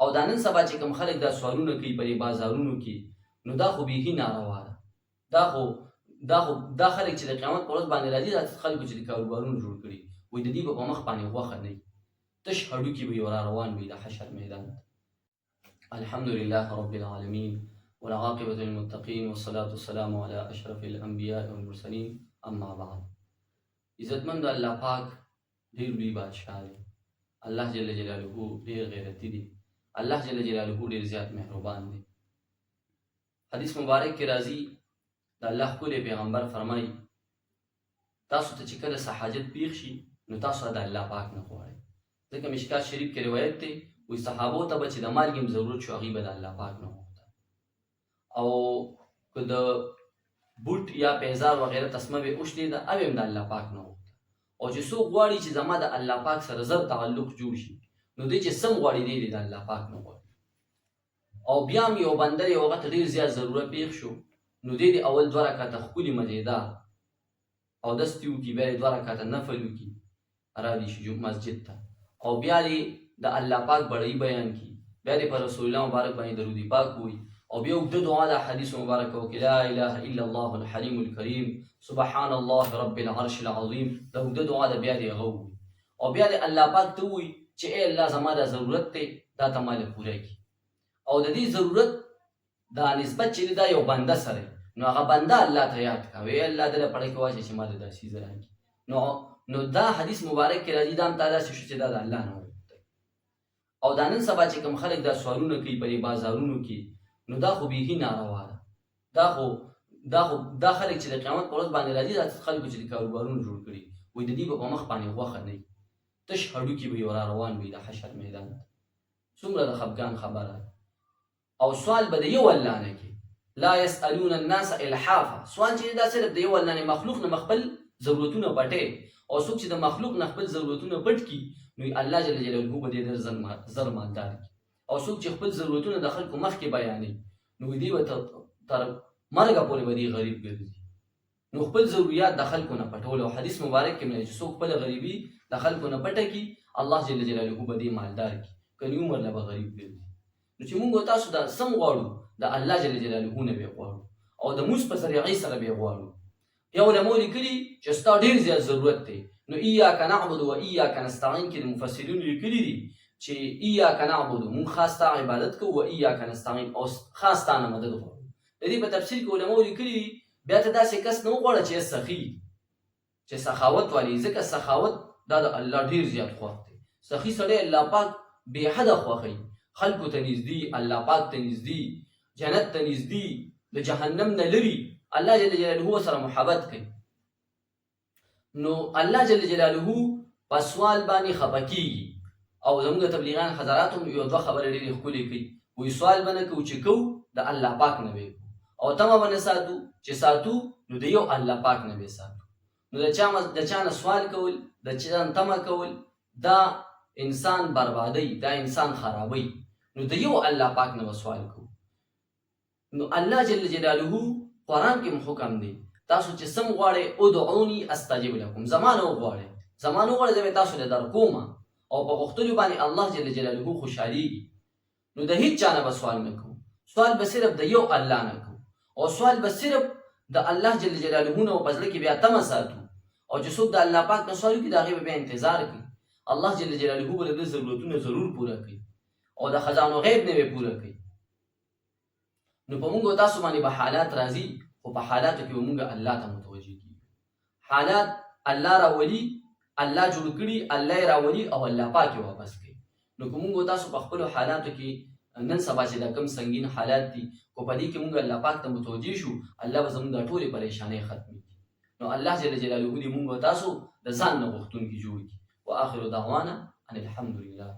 او دا نن سبا چې کوم خلک دا سوالونه کوي په بازارونو کې، نو دا خو بیخي ناروا ده. دا خلک چې د قیامت په ورځ باندې راځي، دا خلکو چې د کاروبارونو جوړ کړي وایي د دې به په مخ باندې غوښه نه وي، تش هډوکي به یې را روان وي د حشر میدان. الحمد لله رب العالمين والعاقبة للمتقين والصلاة والسلام على أشرف الأنبياء والمرسلين. اما بعد. عزتمند الله پاک ډېر لوی بادشاہ دی. الله جل جلاله ډېر غیرتي دی. الله جل جلاله ډېر زیات مهربان دی. حدیث مبارک کې راځي د الله ښکلی پیغمبر فرمایي تاسو ته چې کله څه حاجت پیښ شي نو تاسو د الله پاک نه غواړئ، ځکه مشکات شریف کې روایت دی وایي صحابو ته به چې د مالګې هم ضرورت شو هغوی به د الله پاک نه غوښتل، او که د بوټ یا پیزار وغیره تسمه به اوښتېده او هم د الله پاک نه غوښتل. او چې څوک غواړي چې زما د الله پاک سره زر تعلق جوړ شي نو دی چې سم غواړي دی د الله پاک نه غواړي. او بیا هم یو بنده یو وخت ډېر زیات ضرورت پیښ شو نو دی اول 2 رکعته ښکلي مزیدار اودس دې وکړي، بیا یې 2 رکعته نفل وکړي، رادي شي مسجد ته، او بیا دې د الله پاک بړۍ بیان کړي، بیا دې په رسول الله مبارک باندې درود پاک ووایي، او بیا اوږده دعا د حدیث مبارک وکړي لا اله الا الله الحلیم الکریم سبحان الله رب العرش العظیم. دا اوږده دعا ده بیا دې هغه ووایي، او بیا دې الله پاک ته ووایي چې ای الله زما دا ضرورت دی دا ته ماله پوره کړي. او د دې ضرورت دا نسبت چې دا یو بنده سره نو هغه بنده الله ته یاد کوي، الله دې پړې کوي چې ماده داسې زرانګي. نو دا حدیث مبارک کې راځي دا هم تعالی شو چې دا د الله نه وي. او دا نن سبا چې کوم خلک دا سوالونه کوي په بازارونو کې نو دا خو بیخي ناروا ده. دا خلک چې د قیامت په ورځ باندې راځي، دا خلکو چې د کاروبارونو جوړ کړي وایي د دې به په مخ باندې غوښه نه وي، تش هډوکي به یې را روان وي د حشر میدان. څومره د خفګان خبره. او سوال به د یو الله نه کوي، لا يسألون الناس الحافا. سوال چې دا صرف د یو الله نه مخلوق نه خپل ضرورتونه پټي، او څوک چې د مخلوق نه خپل ضرورتونه پټ کی نو الله جل جلاله به دې زر مالدار کی. او څوک چې خپل ضرورتونه د خلکو مخ کې بیانې نو دې به تر مرګ پورې به دې غریب ګرځي. نو خپل ضرورت د خلکو نه پټول، او حدیث مبارک کې نه چې څوک خپل غریبي د خلکو نه پټه کی الله جل جلاله به دې مالدار کی، کني عمر لا به غریب ګرځي. نو چې موږ تاسو دا سم غواړو د الله جل جلاله نه به غواړو، او د موږ په ذریعه سره به غواړو. یو علماء لیکلي چې ستا ډېر زیات ضرورت دی نو ایاک نعبد و ایاک نستعین کې د مفسرین لیکلي دي چې ایاک نعبد مونږ خاص تا عبادت کوو، و ایاک نستعین او خاص تا نه مدد غواړو. د دې په تفسیر کې علماء لیکلي دي بیا ته داسې کس نه وغواړه چې سخي، چې سخاوت والی، ځکه سخاوت دا د الله ډېر زیات خوښ دی. سخي سړی الله پاک بې حده خوښوي، خلکو ته نږدې، الله پاک ته نږدې، جنت ته نږدې، د جهنم نه لري، الله جل جلاله سره محبت کوي. نو الله جل جلاله په سوال باندې خفه کېږي. او زموږ تبلیغان حضرات هم یو 2 خبرې ډېرې ښکلې کوي، وایي سوال به نه کوو چې کوو د الله پاک نه به کوو، او تمه به نه ساتو چې ساتو نو د یو الله پاک نه به ساتو. نو د چا نه سوال کول، د چا نه تمه کول دا انسان بربادی، دا انسان خرابی. نو د یو الله پاک نه سوال کوو. نو الله جل جلاله قرآن کې حکم دی تاسو چې سم غواړئ ادعوني استجب لكم، زمانه وغواړئ زه به تاسو له درکوم، او په غوښتلو باندې الله جل جلاله خوشحالیږي. نو د هیڅ چا نه به سوال نه کوو، سوال به صرف د یو الله نه کوو، او سوال به صرف د الله جل جلاله نه په زړه کې بیا تمه ساتو. او چې څوک د الله پاک نه سوال وکړي د هغې به بیا انتظار کوي، الله جل جلاله به د ضرورتونه ضرور پوره کوي، او د خزانو غیب نه به پوره کوي. نو په موږ تاسو باندې به حالات راځي، خو په حالاتو کې به موږ الله ته متوجه کیږو. حالات الله راولي، الله جوړ کړي، الله یې راولي او الله پاک یې واپس کوي. نو که موږ تاسو په خپلو حالاتو کې نن سبا چې دا کوم سنګین حالات دي، خو په دې کې موږ الله پاک ته متوجه شو، الله به زموږ دا ټولې پریشانۍ ختمې کړي. نو الله جل جلاله دې موږ تاسو د ځان نه غوښتونکي جوړ کړي. واخر دعوانا ان الحمد لله.